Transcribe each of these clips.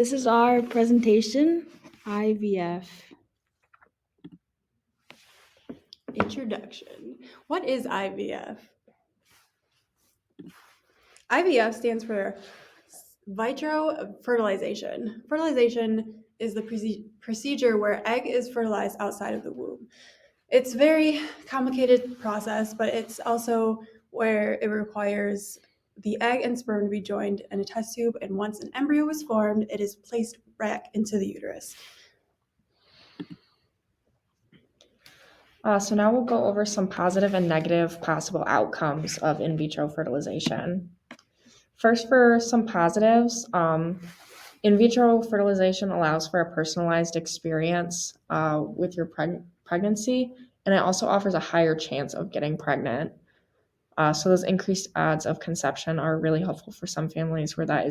This is our presentation, IVF. Introduction. What is IVF? IVF stands for vitro fertilization. Fertilization is the procedure where egg is fertilized outside of the womb. It's a very complicated process, but it's also where it requires the egg and sperm to be joined in a test tube, and once an embryo is formed, it is placed back into the uterus. So now we'll go over some positive and negative possible outcomes of in vitro fertilization. First, for some positives, in vitro fertilization allows for a personalized experience with your pregnancy, and it also offers a higher chance of getting pregnant. So those increased odds of conception are really helpful for some families where that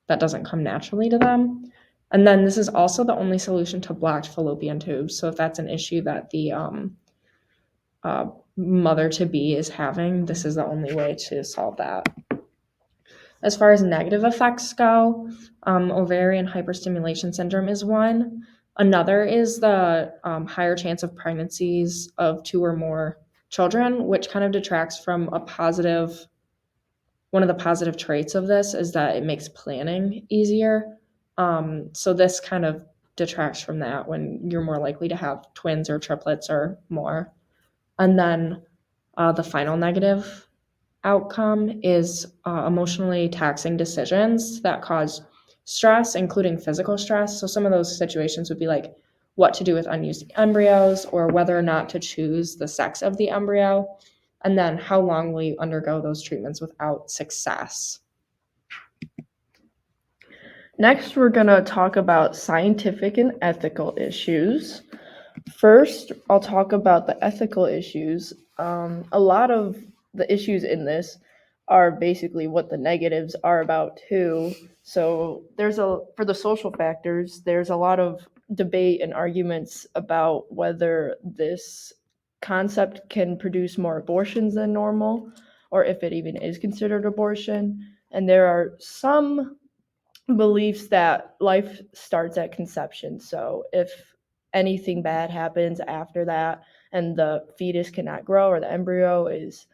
doesn't come naturally to them. And then this is also the only solution to blocked fallopian tubes. So if that's an issue that the mother-to-be is having, this is the only way to solve that. As far as negative effects go, ovarian hyperstimulation syndrome is one. Another is the higher chance of pregnancies of 2 or more children, which kind of detracts from one of the positive traits of this is that it makes planning easier. So this kind of detracts from that when you're more likely to have twins or triplets or more. And then the final negative outcome is emotionally taxing decisions that cause stress, including physical stress. So some of those situations would be like what to do with unused embryos or whether or not to choose the sex of the embryo. And then how long will you undergo those treatments without success? Next, we're going to talk about scientific and ethical issues. First, I'll talk about the ethical issues. A lot of the issues in this are basically what the negatives are about too. So for the social factors, there's a lot of debate and arguments about whether this concept can produce more abortions than normal, or if it even is considered abortion. And there are some beliefs that life starts at conception. So if anything bad happens after that and the fetus cannot grow or the embryo is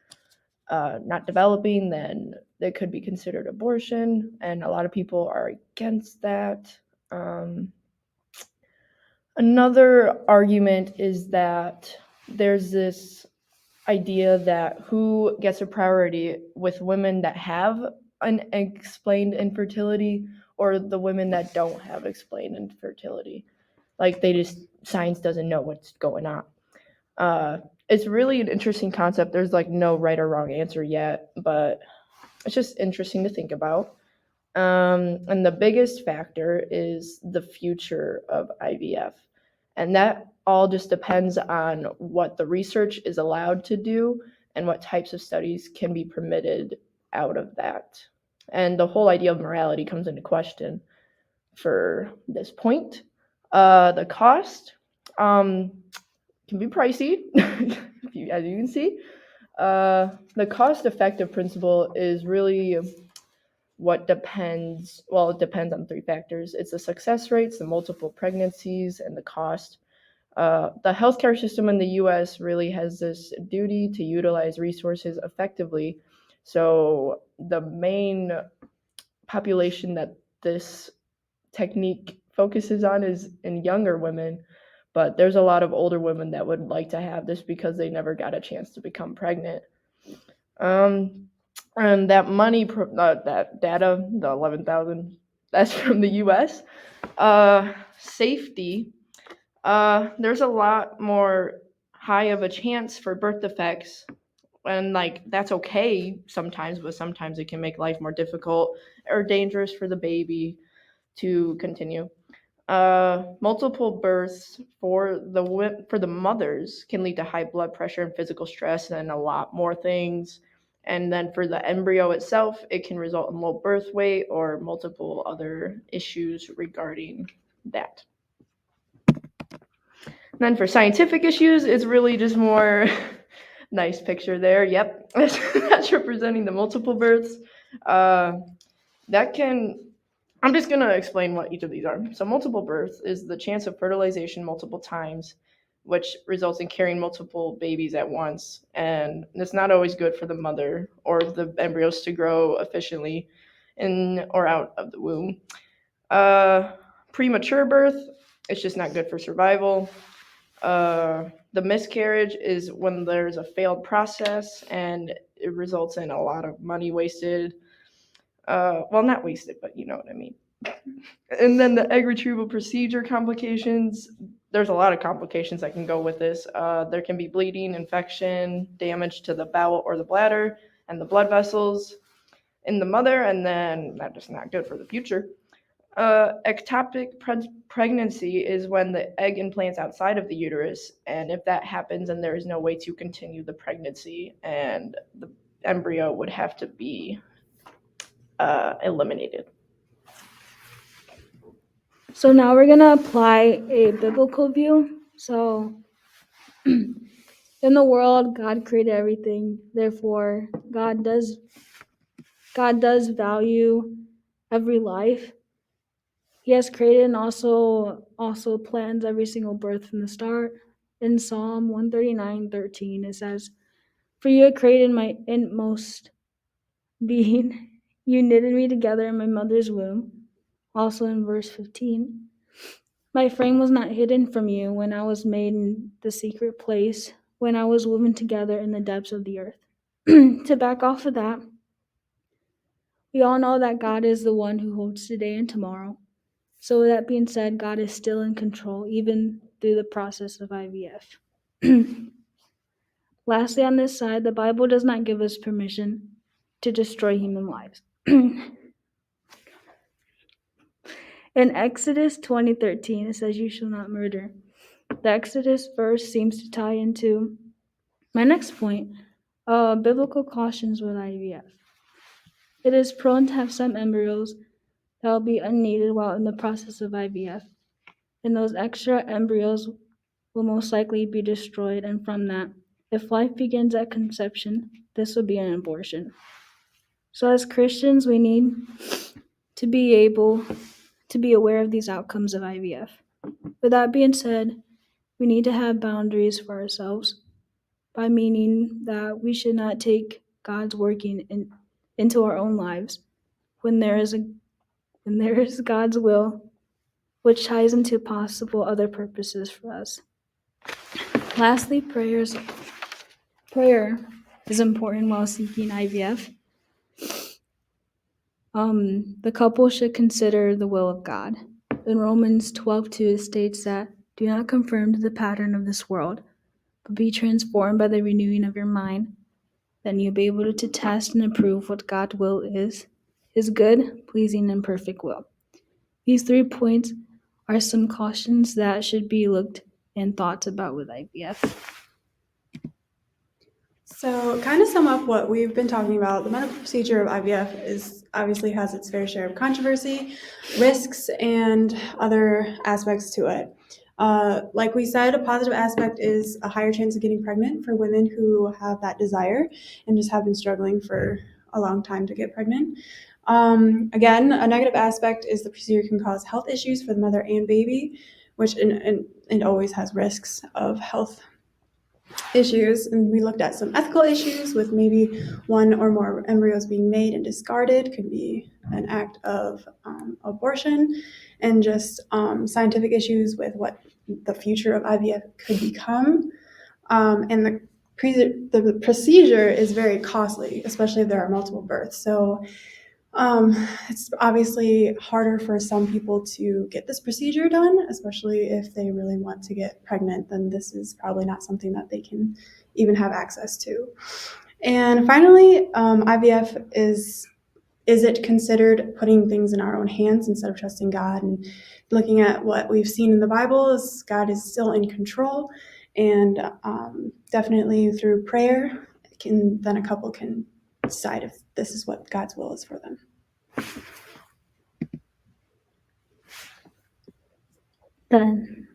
not developing, then it could be considered abortion. And a lot of people are against that. Another argument is that there's this idea that who gets a priority with women that have unexplained infertility or the women that don't have explained infertility. Like science doesn't know what's going on. It's really an interesting concept. There's like no right or wrong answer yet, but it's just interesting to think about. And the biggest factor is the future of IVF. And that all just depends on what the research is allowed to do and what types of studies can be permitted out of that. And the whole idea of morality comes into question for this point. The cost can be pricey, as you can see. The cost-effective principle is really what depends, well, it depends on 3 factors. It's the success rates, the multiple pregnancies, and the cost. The healthcare system in the U.S. really has this duty to utilize resources effectively. So the main population that this technique focuses on is in younger women, but there's a lot of older women that would like to have this because they never got a chance to become pregnant. And that money, that data, the 11,000, that's from the U.S. Safety, there's a lot more high of a chance for birth defects, and like that's okay sometimes, but sometimes it can make life more difficult or dangerous for the baby to continue. Multiple births for the mothers can lead to high blood pressure and physical stress and a lot more things. And then for the embryo itself, it can result in low birth weight or multiple other issues regarding that. And then for scientific issues, it's really just more nice picture there. Yep, that's representing the multiple births. That can I'm just going to explain what each of these are. So, multiple birth is the chance of fertilization multiple times, which results in carrying multiple babies at once. And it's not always good for the mother or the embryos to grow efficiently in or out of the womb. Premature birth, it's just not good for survival. The miscarriage is when there's a failed process and it results in a lot of money wasted. Well, not wasted, but you know what I mean. And then the egg retrieval procedure complications. There's a lot of complications that can go with this. There can be bleeding, infection, damage to the bowel or the bladder, and the blood vessels in the mother, and then that's just not good for the future. Ectopic pregnancy is when the egg implants outside of the uterus, and if that happens, then there is no way to continue the pregnancy, and the embryo would have to be eliminated. So now we're going to apply a biblical view. So in the world, God created everything. Therefore, God does value every life. He has created and also plans every single birth from the start. In Psalm 139:13, it says, "For you had created my inmost being. You knitted me together in my mother's womb." Also in verse 15, "My frame was not hidden from you when I was made in the secret place, when I was woven together in the depths of the earth." To back off of that, we all know that God is the one who holds today and tomorrow. So with that being said, God is still in control, even through the process of IVF. Lastly, on this side, the Bible does not give us permission to destroy human lives. In Exodus 20:13, it says, "You shall not murder." The Exodus verse seems to tie into my next point, biblical cautions with IVF. It is prone to have some embryos that will be unneeded while in the process of IVF, and those extra embryos will most likely be destroyed, and from that, if life begins at conception, this will be an abortion. So as Christians, we need to be able to be aware of these outcomes of IVF. With that being said, we need to have boundaries for ourselves, by meaning that we should not take God's working into our own lives when there is God's will, which ties into possible other purposes for us. Lastly, prayer is important while seeking IVF. The couple should consider the will of God. In Romans 12:2, it states that, "Do not conform to the pattern of this world, but be transformed by the renewing of your mind. Then you'll be able to test and approve what God's will is, His good, pleasing, and perfect will." These 3 points are some cautions that should be looked and thought about with IVF. So, kind of sum up what we've been talking about, the medical procedure of IVF is obviously has its fair share of controversy, risks, and other aspects to it. Like we said, a positive aspect is a higher chance of getting pregnant for women who have that desire and just have been struggling for a long time to get pregnant. Again, a negative aspect is the procedure can cause health issues for the mother and baby, which and always has risks of health issues. And we looked at some ethical issues with maybe one or more embryos being made and discarded could be an act of abortion, and just scientific issues with what the future of IVF could become. And the procedure is very costly, especially if there are multiple births. So it's obviously harder for some people to get this procedure done, especially if they really want to get pregnant, then this is probably not something that they can even have access to. And finally, IVF is it considered putting things in our own hands instead of trusting God? And looking at what we've seen in the Bible, is God is still in control, and definitely through prayer, then a couple can decide if this is what God's will is for them. Then